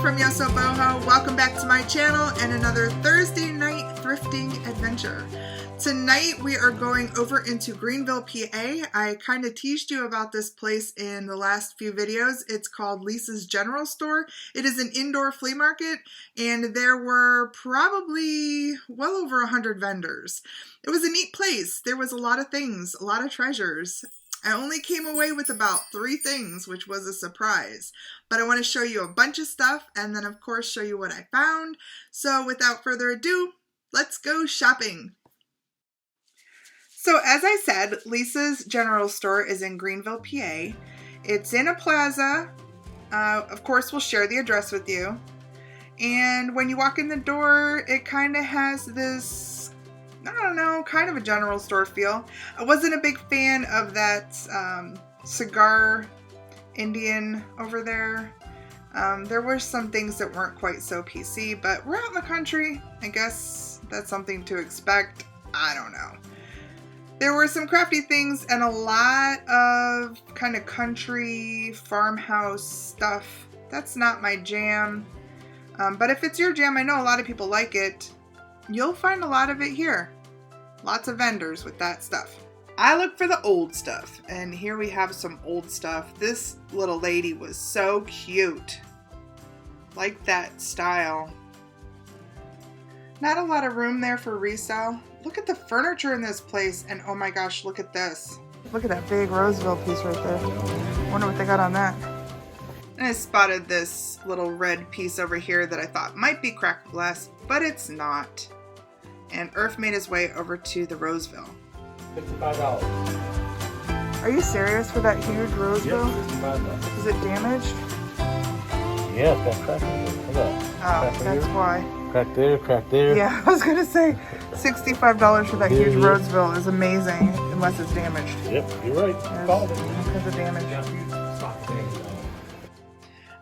from YosoBoho. Welcome back to my channel and another Thursday night thrifting adventure. Tonight we are going over into Greenville, PA. I kind of teased you about this place in the last few videos. It's called Lisa's General Store. It is an indoor flea market and there were probably well over 100 vendors. It was a neat place. There was a lot of things, a lot of treasures. I only came away with about 3 things, which was a surprise. But I want to show you a bunch of stuff and then of course show you what I found. So without further ado, let's go shopping. So as I said, Lisa's General Store is in Greenville, PA. It's in a plaza. Of course, we'll share the address with you. And when you walk in the door, it kind of has this, I don't know, kind of a general store feel. I wasn't a big fan of that cigar Indian over there. There were some things that weren't quite so PC, but we're out in the country. I guess that's something to expect. I don't know. There were some crafty things and a lot of kind of country farmhouse stuff. That's not my jam. But if it's your jam, I know a lot of people like it. You'll find a lot of it here. Lots of vendors with that stuff. I look for the old stuff, and here we have some old stuff. This little lady was so cute. Like that style. Not a lot of room there for resale. Look at the furniture in this place, and oh my gosh, look at this. Look at that big Roseville piece right there. Wonder what they got on that. And I spotted this little red piece over here that I thought might be cracked glass, but it's not. And Irf made his way over to the Roseville. $55. Are you serious for that huge Roseville? Yep, $55. Is it damaged? Yeah, it's got crack in it. Look at that. Oh, Crack that's here, why. Crack there, crack there. Yeah, I was gonna say $65 for that huge Roseville is amazing, unless it's damaged. Yep, you're right. Because of damage.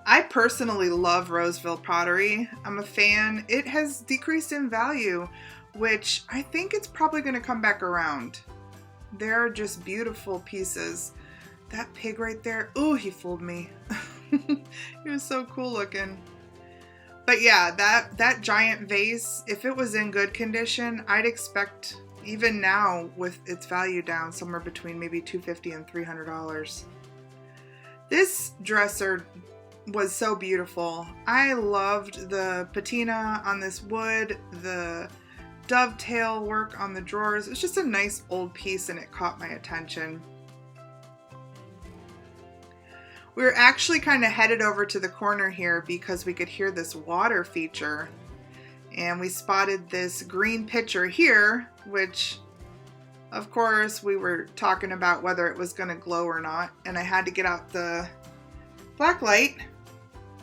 I personally love Roseville pottery. I'm a fan. It has decreased in value, which I think it's probably going to come back around. They're just beautiful pieces. That pig right there, ooh, he fooled me. He was so cool looking. But yeah, that giant vase, if it was in good condition, I'd expect, even now with its value down, somewhere between maybe $250 and $300. This dresser was so beautiful. I loved the patina on this wood, the dovetail work on the drawers. It's just a nice old piece and it caught my attention. We were actually kind of headed over to the corner here because we could hear this water feature, and we spotted this green pitcher here, which of course we were talking about whether it was going to glow or not, and I had to get out the black light.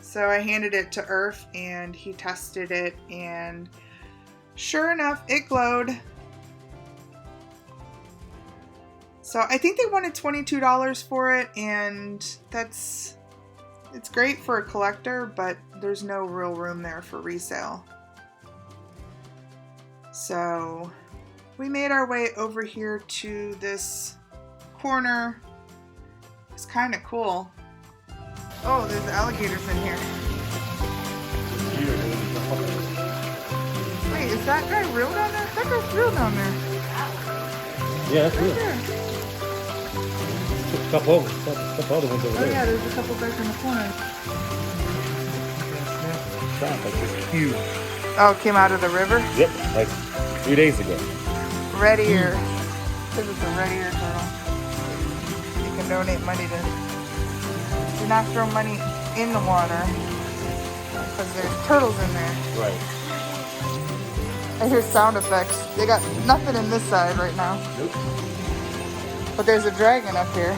So I handed it to Irf and he tested it, and sure enough, it glowed. So I think they wanted $22 for it, and it's great for a collector, but there's no real room there for resale. So we made our way over here to this corner. It's kind of cool. Oh, there's alligators in here. Wait, is that guy real down there? That guy's real down there. Yeah, that's real. There. A couple other ones over there. Oh yeah, there's a couple back in the corner. It's huge. Oh, it came out of the river? Yep, like 3 days ago. Red ear. This is a red ear turtle. You can donate money to... Do not throw money in the water because there's turtles in there. Right. I hear sound effects. They got nothing in this side right now. Nope. But there's a dragon up here.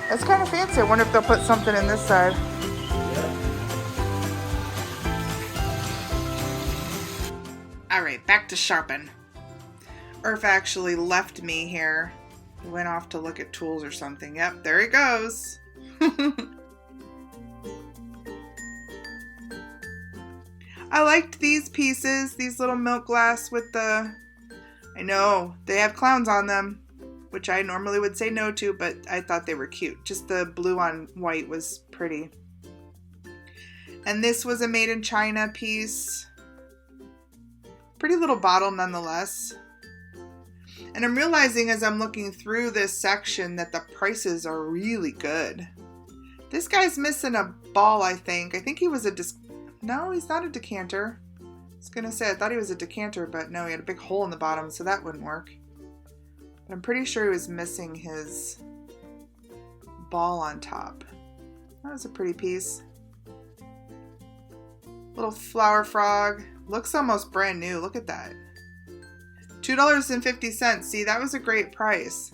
That's kind of fancy. I wonder if they'll put something in this side. Yeah. Alright, back to sharpen. Irf actually left me here. He went off to look at tools or something. Yep, there he goes. I liked these pieces, these little milk glass with the... I know, they have clowns on them. which I normally would say no to, but I thought they were cute. Just the blue on white was pretty. And this was a made in China piece. Pretty little bottle nonetheless. And I'm realizing as I'm looking through this section that the prices are really good. This guy's missing a ball, I think. I think he was a no, he's not a decanter. I was gonna say I thought he was a decanter, but no, he had a big hole in the bottom, so that wouldn't work. But I'm pretty sure he was missing his ball on top. That was a pretty piece. Little flower frog. Looks almost brand new. Look at that. $2.50. See, that was a great price.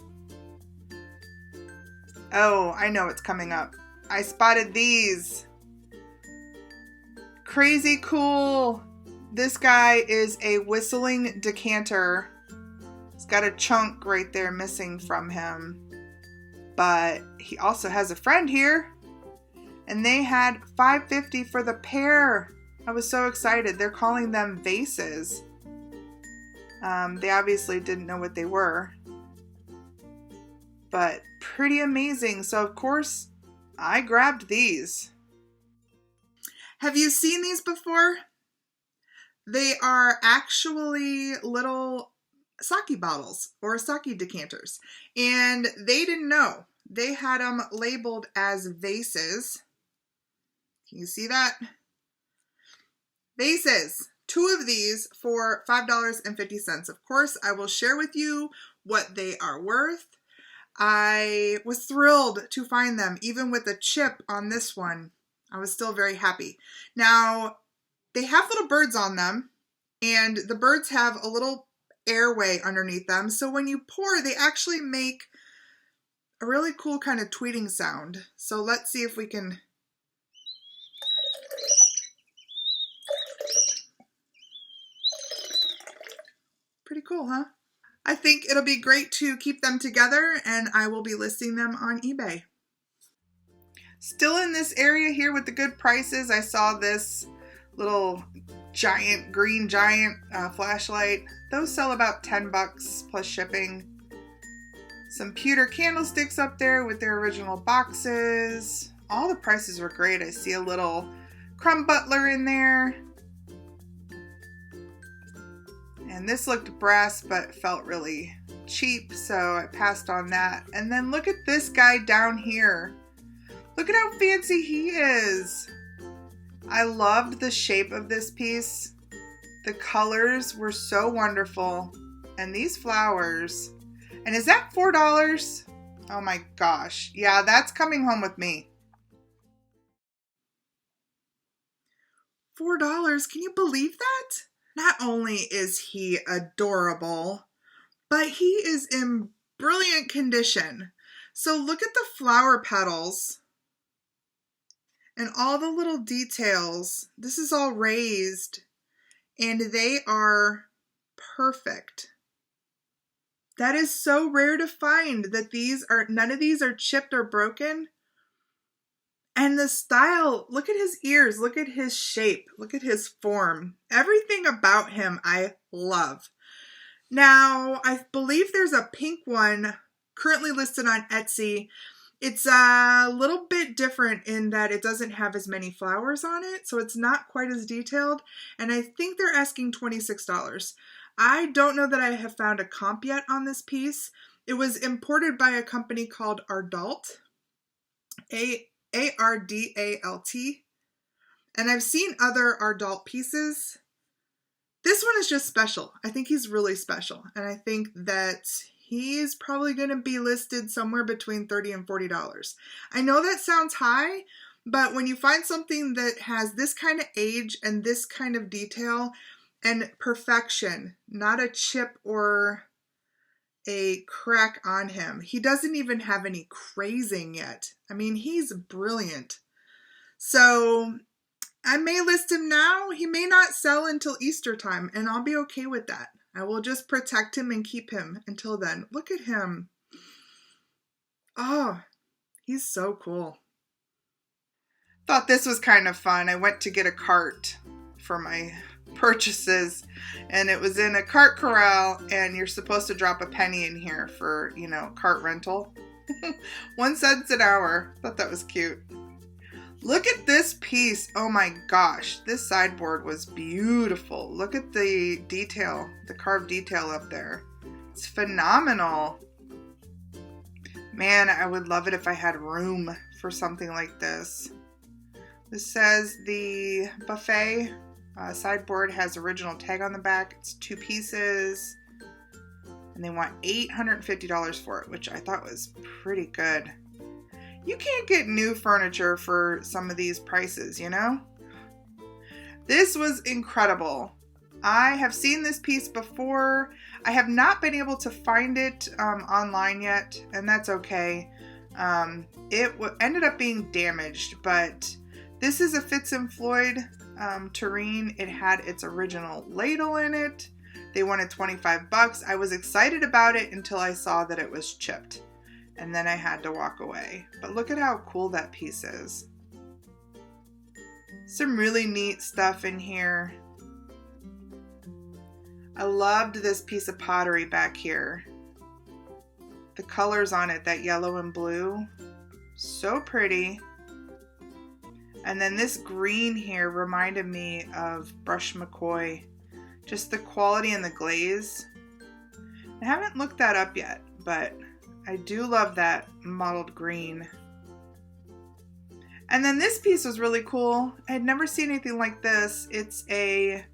Oh, I know what's coming up. I spotted these. Crazy cool. This guy is a whistling decanter. He's got a chunk right there missing from him. But he also has a friend here. And they had $5.50 for the pair. I was so excited. They're calling them vases. They obviously didn't know what they were. But pretty amazing. So of course, I grabbed these. Have you seen these before? They are actually little sake bottles or sake decanters. And they didn't know. They had them labeled as vases. Can you see that? Vases. 2 of these for $5.50. Of course, I will share with you what they are worth. I was thrilled to find them, even with a chip on this one. I was still very happy. Now, they have little birds on them, and the birds have a little airway underneath them. So when you pour, they actually make a really cool kind of tweeting sound. So let's see if we can... Pretty cool, huh? I think it'll be great to keep them together, and I will be listing them on eBay. Still in this area here with the good prices, I saw this little giant, green giant flashlight. Those sell about $10 plus shipping. Some pewter candlesticks up there with their original boxes. All the prices were great. I see a little crumb butler in there. And this looked brass but felt really cheap, so I passed on that. And then look at this guy down here. Look at how fancy he is. I loved the shape of this piece. The colors were so wonderful. And these flowers. And is that $4? Oh my gosh. Yeah, that's coming home with me. $4? Can you believe that? Not only is he adorable, but he is in brilliant condition. So look at the flower petals and all the little details. This is all raised and they are perfect. That is so rare to find that none of these are chipped or broken. And the style, look at his ears, look at his shape, look at his form. Everything about him I love. Now, I believe there's a pink one currently listed on Etsy. It's a little bit different in that it doesn't have as many flowers on it, so it's not quite as detailed. And I think they're asking $26. I don't know that I have found a comp yet on this piece. It was imported by a company called Ardalt. A-R-D-A-L-T. And I've seen other Ardalt pieces. This one is just special. I think he's really special. And I think that he's probably going to be listed somewhere between $30 and $40. I know that sounds high, but when you find something that has this kind of age and this kind of detail and perfection, not a chip or a crack on him. He doesn't even have any crazing yet. I mean, he's brilliant. So I may list him now. He may not sell until Easter time, and I'll be okay with that. I will just protect him and keep him until then. Look at him. Oh, he's so cool. Thought this was kind of fun. I went to get a cart for my purchases, and it was in a cart corral, and you're supposed to drop a penny in here for, you know, cart rental. 1 cent an hour. Thought that was cute. Look at this piece. Oh my gosh, this sideboard was beautiful. Look at the detail, the carved detail up there. It's phenomenal. Man, I would love it if I had room for something like this. This says the buffet sideboard has original tag on the back. It's 2 pieces, and they want $850 for it, which I thought was pretty good. You can't get new furniture for some of these prices, you know? This was incredible. I have seen this piece before. I have not been able to find it online yet, and that's okay. It ended up being damaged, but this is a Fitz and Floyd tureen. It had its original ladle in it. They wanted $25. I was excited about it until I saw that it was chipped, and then I had to walk away. But look at how cool that piece is. Some really neat stuff in here. I loved this piece of pottery back here. The colors on it, that yellow and blue, so pretty. And then this green here reminded me of Brush McCoy. Just the quality and the glaze. I haven't looked that up yet, but I do love that mottled green. And then this piece was really cool. I had never seen anything like this. It's a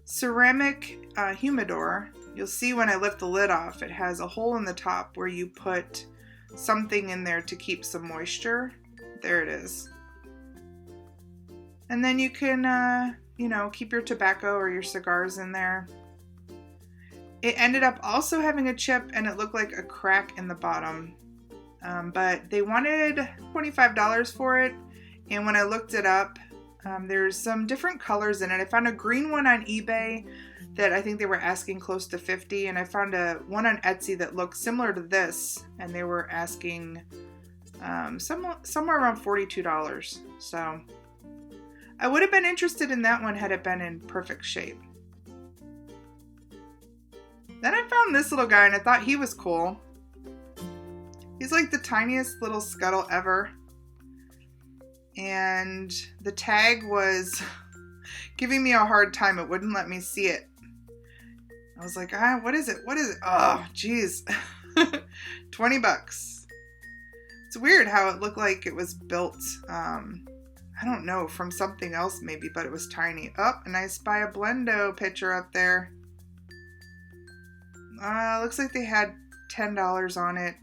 ceramic humidor. You'll see when I lift the lid off, it has a hole in the top where you put something in there to keep some moisture. There it is. And then you can, you know, keep your tobacco or your cigars in there. It ended up also having a chip, and it looked like a crack in the bottom. But they wanted $25 for it. And when I looked it up, there's some different colors in it. I found a green one on eBay that I think they were asking close to $50, and I found one on Etsy that looked similar to this, and they were asking somewhere around $42. So I would have been interested in that one had it been in perfect shape. Then I found this little guy, and I thought he was cool. He's like the tiniest little scuttle ever. And the tag was giving me a hard time. It wouldn't let me see it. I was like, what is it? What is it? Oh, geez. $20. It's weird how it looked like it was built, I don't know, from something else maybe, but it was tiny. Oh, and I spy a Blendo picture up there. Looks like they had $10 on it.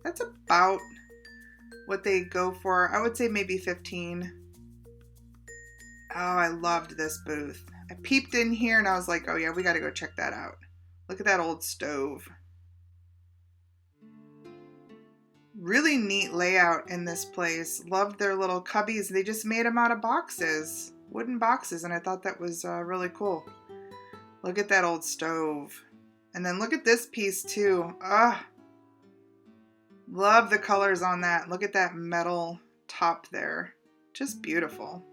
That's about what they go for. I would say maybe $15. Oh, I loved this booth. I peeped in here and I was like, oh yeah, we got to go check that out. Look at that old stove. Really neat layout in this place. Loved their little cubbies. They just made them out of boxes, wooden boxes, and I thought that was really cool. Look at that old stove. And then look at this piece too. Love the colors on that. Look at that metal top there. Just beautiful.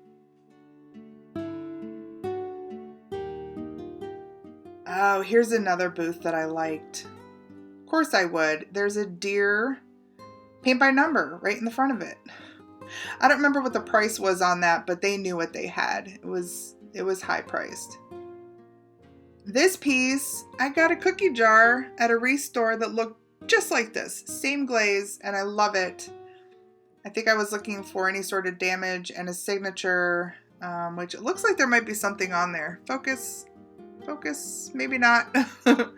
Oh, here's another booth that I liked. Of course I would. There's a deer paint by number right in the front of it. I don't remember what the price was on that, but they knew what they had. It was high priced. This piece, I got a cookie jar at a restore that looked just like this. Same glaze, and I love it. I think I was looking for any sort of damage and a signature, which it looks like there might be something on there. Focus, maybe not. Oh,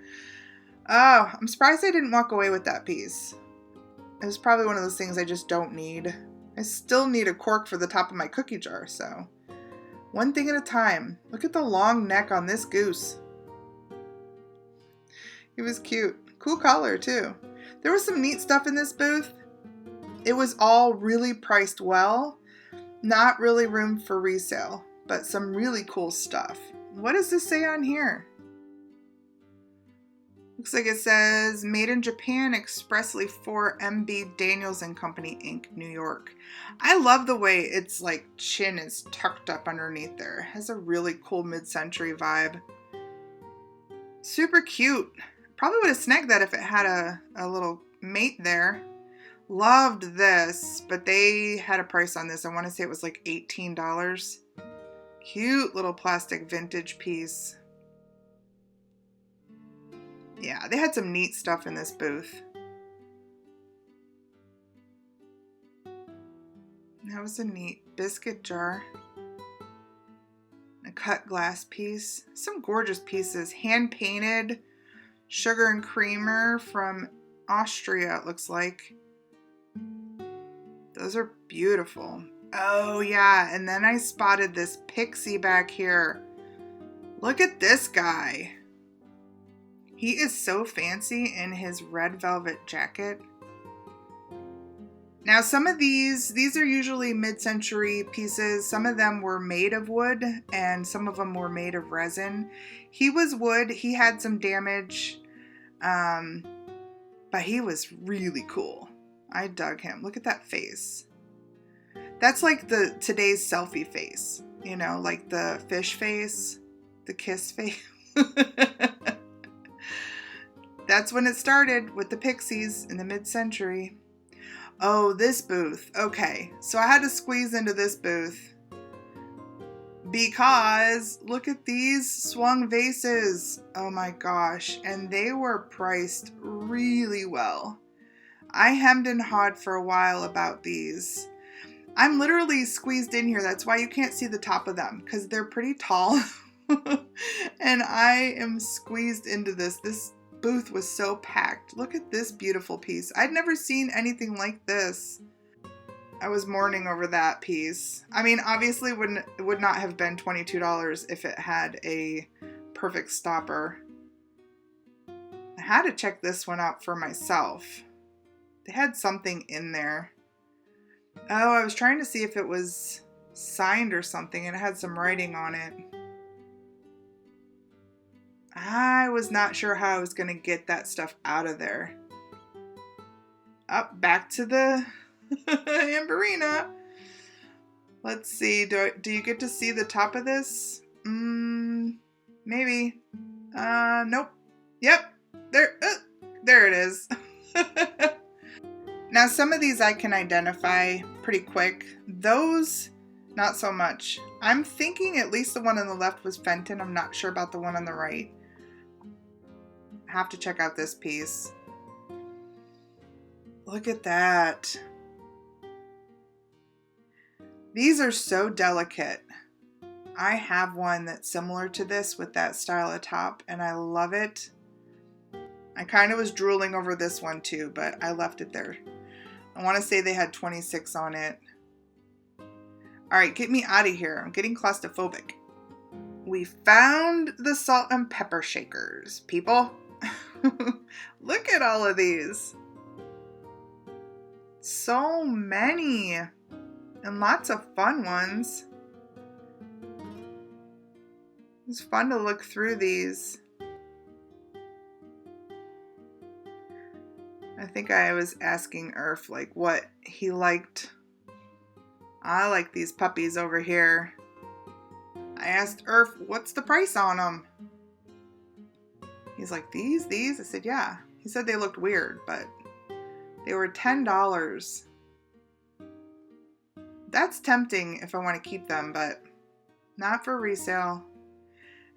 I'm surprised I didn't walk away with that piece. It was probably one of those things I just don't need. I still need a cork for the top of my cookie jar, so one thing at a time. Look at the long neck on this goose. He was cute. Cool color too. There was some neat stuff in this booth. It was all really priced well. Not really room for resale, but some really cool stuff. What does this say on here? Looks like it says made in Japan expressly for MB Daniels and Company Inc. New York. I love the way its like chin is tucked up underneath there. It has a really cool mid-century vibe. Super cute. Probably would have snagged that if it had a little mate there. Loved this, but they had a price on this. I want to say it was like $18. Cute little plastic vintage piece. Yeah, they had some neat stuff in this booth. That was a neat biscuit jar. A cut glass piece. Some gorgeous pieces. Hand painted sugar and creamer from Austria, it looks like. Those are beautiful. Oh yeah, and then I spotted this pixie back here. Look at this guy. He is so fancy in his red velvet jacket. Now some of these are usually mid-century pieces. Some of them were made of wood and some of them were made of resin. He was wood, he had some damage, but he was really cool. I dug him. Look at that face. That's like today's selfie face, you know, like the fish face, the kiss face. That's when it started with the pixies in the mid-century. Oh, this booth. Okay, so I had to squeeze into this booth because look at these swung vases. Oh my gosh, and they were priced really well. I hemmed and hawed for a while about these. I'm literally squeezed in here. That's why you can't see the top of them because they're pretty tall. And I am squeezed into this. This booth was so packed. Look at this beautiful piece. I'd never seen anything like this. I was mourning over that piece. I mean, obviously it would not have been $22 if it had a perfect stopper. I had to check this one out for myself. They had something in there. Oh, I was trying to see if it was signed or something and it had some writing on it. I was not sure how I was going to get that stuff out of there. Up back to the Amberina. Let's see. Do you get to see the top of this? Maybe. Nope. Yep. There it is. Now some of these I can identify pretty quick. Those, not so much. I'm thinking at least the one on the left was Fenton. I'm not sure about the one on the right. Have to check out this piece. Look at that. These are so delicate. I have one that's similar to this with that style of top and I love it. I kind of was drooling over this one too, but I left it there. I want to say they had 26 on it. All right, get me out of here. I'm getting claustrophobic. We found the salt and pepper shakers, people. Look at all of these. So many. And lots of fun ones. It's fun to look through these. I think I was asking Irf like what he liked. I like these puppies over here. I asked Irf, what's the price on them? He's like, these? I said, yeah. He said they looked weird, but they were $10. That's tempting if I want to keep them, but not for resale.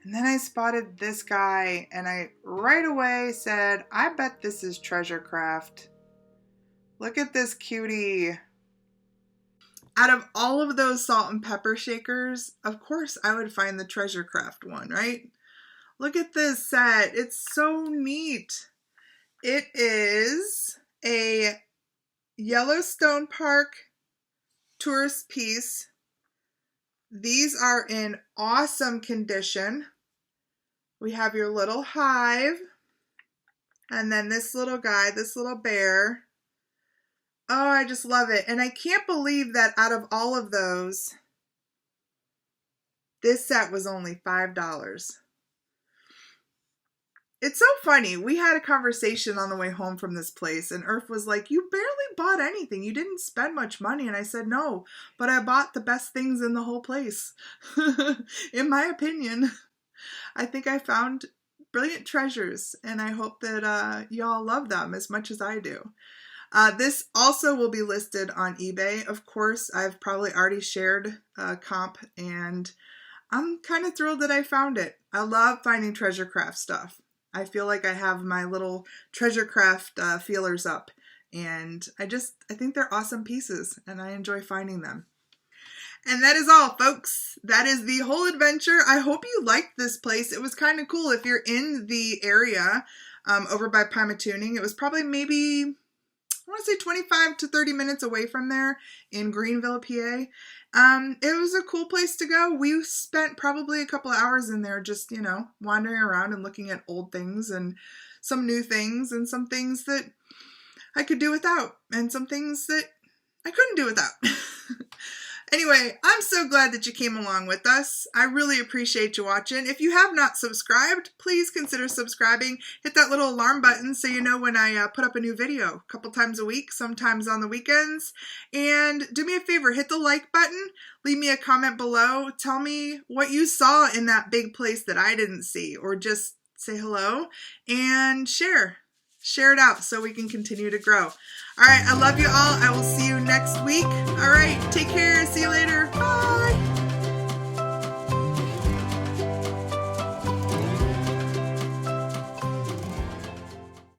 And then I spotted this guy and I right away said, I bet this is Treasure Craft. Look at this cutie. Out of all of those salt and pepper shakers, of course I would find the Treasure Craft one, right? Look at this set. It's so neat. It is a Yellowstone Park tourist piece. These are in awesome condition. We have your little hive. And then this little guy, this little bear. Oh, I just love it. And I can't believe that out of all of those, this set was only $5. It's so funny. We had a conversation on the way home from this place, and Earth was like, "You barely bought anything. You didn't spend much money." And I said, "No, but I bought the best things in the whole place." In my opinion, I think I found brilliant treasures, and I hope that y'all love them as much as I do. This also will be listed on eBay. Of course, I've probably already shared a comp, and I'm kind of thrilled that I found it. I love finding treasure craft stuff. I feel like I have my little treasure craft feelers up, and I think they're awesome pieces, and I enjoy finding them. And that is all, folks. That is the whole adventure. I hope you liked this place. It was kind of cool. If you're in the area over by Painesville, it was probably maybe, I want to say 25 to 30 minutes away from there in Greenville, PA. It was a cool place to go. We spent probably a couple of hours in there just, wandering around and looking at old things and some new things and some things that I could do without and some things that I couldn't do without. Anyway, I'm so glad that you came along with us. I really appreciate you watching. If you have not subscribed, please consider subscribing. Hit that little alarm button so you know when I put up a new video a couple times a week, sometimes on the weekends. And do me a favor, hit the like button. Leave me a comment below. Tell me what you saw in that big place that I didn't see, or just say hello and share. Share it out so we can continue to grow. All right, I love you all. I will see you next week. All right, take care. See you later. Bye.